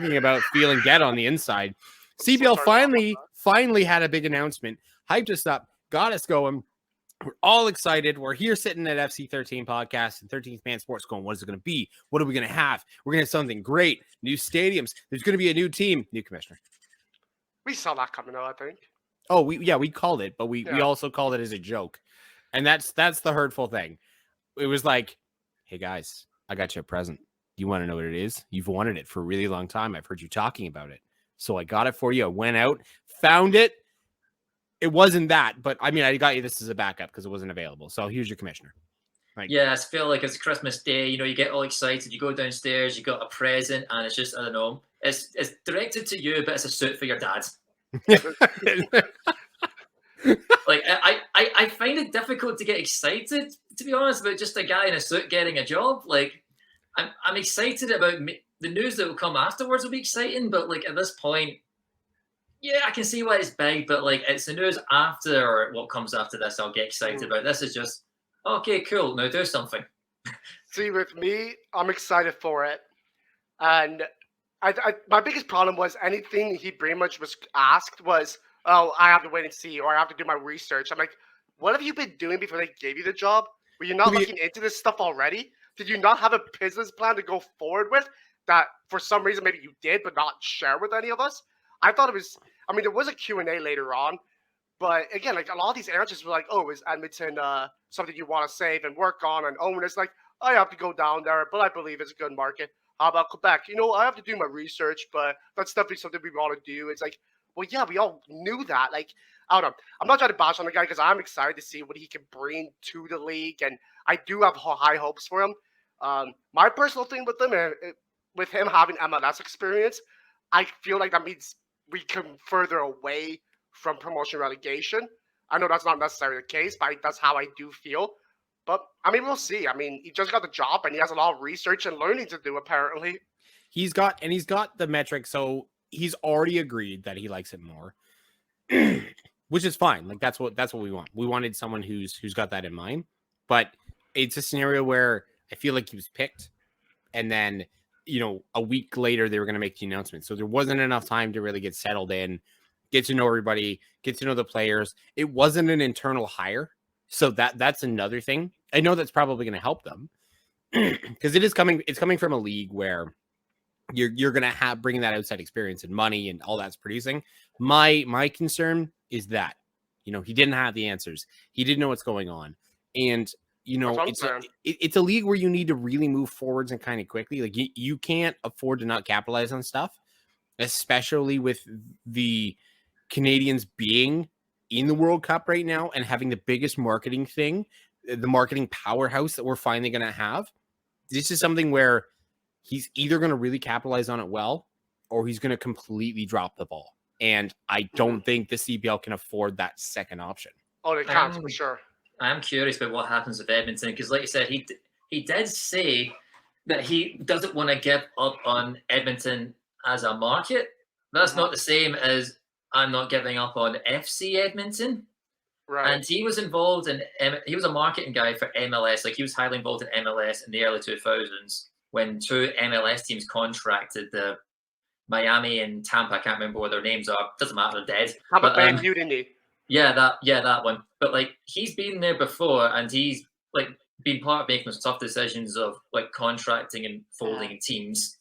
talking about feeling dead on the inside. I'm so CPL sorry finally had a big announcement, hyped us up, got us going. We're all excited. We're here sitting at FC13 podcast and 13th Man Sports going, what is it going to be? What are we going to have? We're going to have something great. New stadiums. There's going to be a new team, new commissioner. We saw that coming out, I think. Oh, we called it, but we also called it as a joke. And that's the hurtful thing. It was like, hey guys, I got you a present. You want to know what it is? You've wanted it for a really long time. I've heard you talking about it. So I got it for you. I went out, found it. It wasn't that, but I mean, I got you this as a backup because it wasn't available. So here's your commissioner. Yeah, I feel like it's Christmas Day. You know, you get all excited. You go downstairs, you got a present, and it's just, I don't know. It's directed to you, but it's a suit for your dad. Like, I find it difficult to get excited, to be honest, about just a guy in a suit getting a job. Like, I'm excited about the news that will come afterwards will be exciting, but like at this point, yeah, I can see why it's big, but like it's the news after or what comes after this I'll get excited about. This is just, okay, cool, now do something. See, with me, I'm excited for it. And my biggest problem was anything he pretty much was asked was, oh, I have to wait and see, or I have to do my research. I'm like, what have you been doing before they gave you the job? Were you not looking into this stuff already? Did you not have a business plan to go forward with that for some reason maybe you did but not share with any of us? I thought it was, I mean, there was a Q&A later on, but again, like a lot of these answers were like, oh, is Edmonton something you want to save and work on and own? It's like, I have to go down there, but I believe it's a good market. How about Quebec? You know, I have to do my research, but that's definitely something we want to do. It's like, well, yeah, we all knew that. Like, I don't know. I'm not trying to bash on the guy because I'm excited to see what he can bring to the league, and I do have high hopes for him. My personal thing with him, with him having MLS experience, I feel like that means we come further away from promotion relegation. I know that's not necessarily the case, but that's how I do feel. But, I mean, we'll see. I mean, he just got the job, and he has a lot of research and learning to do, apparently. He's got the metrics, so he's already agreed that he likes it more, which is fine. Like, that's what we want. We wanted someone who's got that in mind. But it's a scenario where I feel like he was picked, and then, you know, a week later, they were going to make the announcement. So there wasn't enough time to really get settled in, get to know everybody, get to know the players. It wasn't an internal hire. So that's another thing. I know that's probably going to help them because it's coming from a league where you're going to have bringing that outside experience and money and all that's producing. My concern is that, you know, he didn't have the answers. He didn't know what's going on. And, you know, it's a league where you need to really move forwards and kind of quickly. Like you can't afford to not capitalize on stuff, especially with the Canadians being in the World Cup right now and having the biggest marketing thing, the marketing powerhouse that we're finally going to have. This is something where he's either going to really capitalize on it well, or he's going to completely drop the ball. And I don't think the CPL can afford that second option. Oh, they can't, for sure. I'm curious about what happens with Edmonton, because like you said, he did say that he doesn't want to give up on Edmonton as a market. That's not the same as I'm not giving up on FC Edmonton. Right. And he was involved in, he was a marketing guy for MLS. Like he was highly involved in MLS in the early 2000s when two MLS teams contracted the Miami and Tampa. I can't remember what their names are. Doesn't matter, they're dead. Tampa Bay Mutiny. Yeah, that one. But like he's been there before, and he's like been part of making those tough decisions of like contracting and folding teams.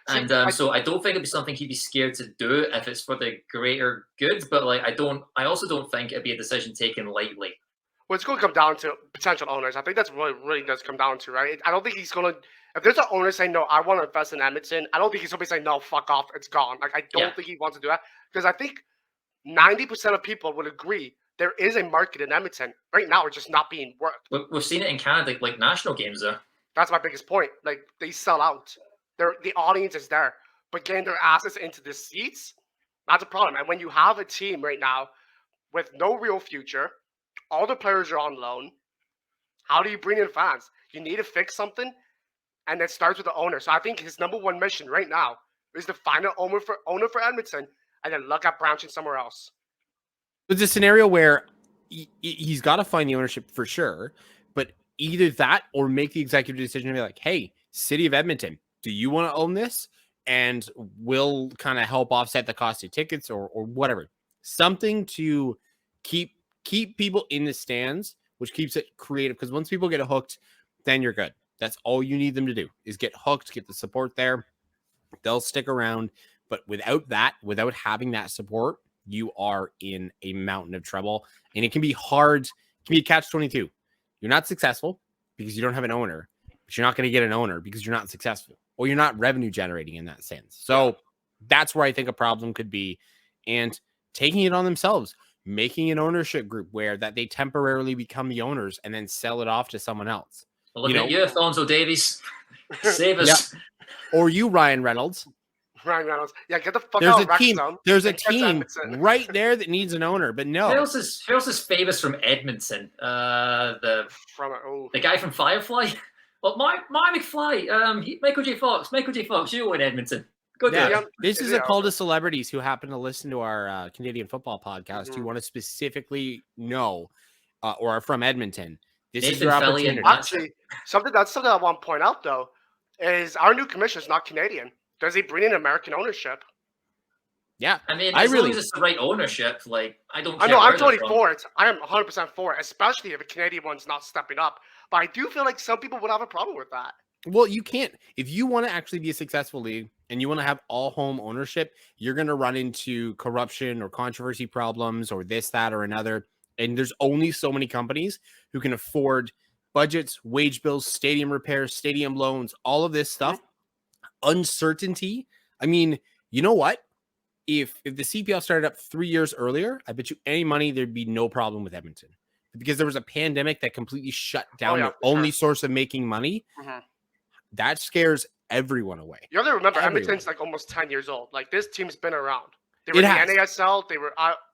And so I don't think it'd be something he'd be scared to do if it's for the greater good. But like I also don't think it'd be a decision taken lightly. Well, it's going to come down to potential owners. I think that's what it really does come down to, right? I don't think he's going to. If there's an owner saying no, I want to invest in Edmonton, I don't think he's going to be saying no, fuck off, it's gone. Like I don't think he wants to do that because I think 90% of people would agree there is a market in Edmonton right now. It's just not being worked. We've seen it in Canada, like national games there. That's my biggest point. Like they sell out. The audience is there, but getting their asses into the seats, that's a problem. And when you have a team right now with no real future, all the players are on loan, how do you bring in fans? You need to fix something, and it starts with the owner. So I think his number one mission right now is to find an owner for Edmonton and then look at branching somewhere else. It's a scenario where he's got to find the ownership for sure, but either that or make the executive decision to be like, hey, City of Edmonton, do you want to own this? and will kind of help offset the cost of tickets or whatever. Something to keep people in the stands, which keeps it creative. Because once people get hooked, then you're good. That's all you need them to do is get hooked, get the support there. They'll stick around. But without that, without having that support, you are in a mountain of trouble. And it can be hard. It can be a catch-22. You're not successful because you don't have an owner, but you're not going to get an owner because you're not successful or you're not revenue generating in that sense. So that's where I think a problem could be. And taking it on themselves, making an ownership group where that they temporarily become the owners and then sell it off to someone else. Well, look at you, Alfonso Davies. Save us. Yeah. Or you, Ryan Reynolds. Ryan Reynolds. Yeah, get the fuck out of Wrexham. There's a team right there that needs an owner, but no. Who else is famous from Edmonton? The guy from Firefly? Well, Mark McFly. Michael J. Fox. You in Edmonton. Good. Yeah. This is a call to celebrities who happen to listen to our Canadian football podcast who want to specifically know or are from Edmonton. This is your opportunity. Actually, something I want to point out, though, is our new commissioner is not Canadian. Does he bring in American ownership? Yeah. I mean, as long as it's the right ownership, like, I don't care. I know, I'm totally for it. I am 100% for it, especially if a Canadian one's not stepping up. But I do feel like some people would have a problem with that. Well, you can't. If you want to actually be a successful league and you want to have all home ownership, you're going to run into corruption or controversy problems or this, that, or another. And there's only so many companies who can afford budgets, wage bills, stadium repairs, stadium loans, all of this stuff. Uncertainty. I mean, you know what? If the CPL started up 3 years earlier, I bet you any money there'd be no problem with Edmonton. Because there was a pandemic that completely shut down their only source of making money. That scares everyone away. You have to remember, Edmonton's like almost 10 years old. Like, this team's been around. They were in the NASL. They were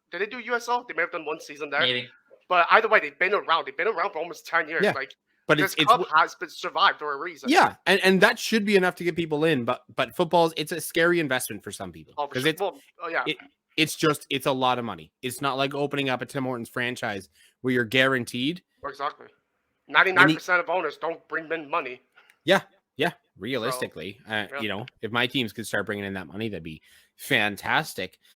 did they do USL? They may have done one season there. Maybe. But either way, they've been around. They've been around for almost 10 years. Yeah. Like, but this club has been survived for a reason. Yeah, and that should be enough to get people in. But football, it's a scary investment for some people because it's a lot of money. It's not like opening up a Tim Hortons franchise where you're guaranteed. Exactly. 99% of owners don't bring in money. Yeah. Realistically, you know, if my teams could start bringing in that money, that'd be fantastic.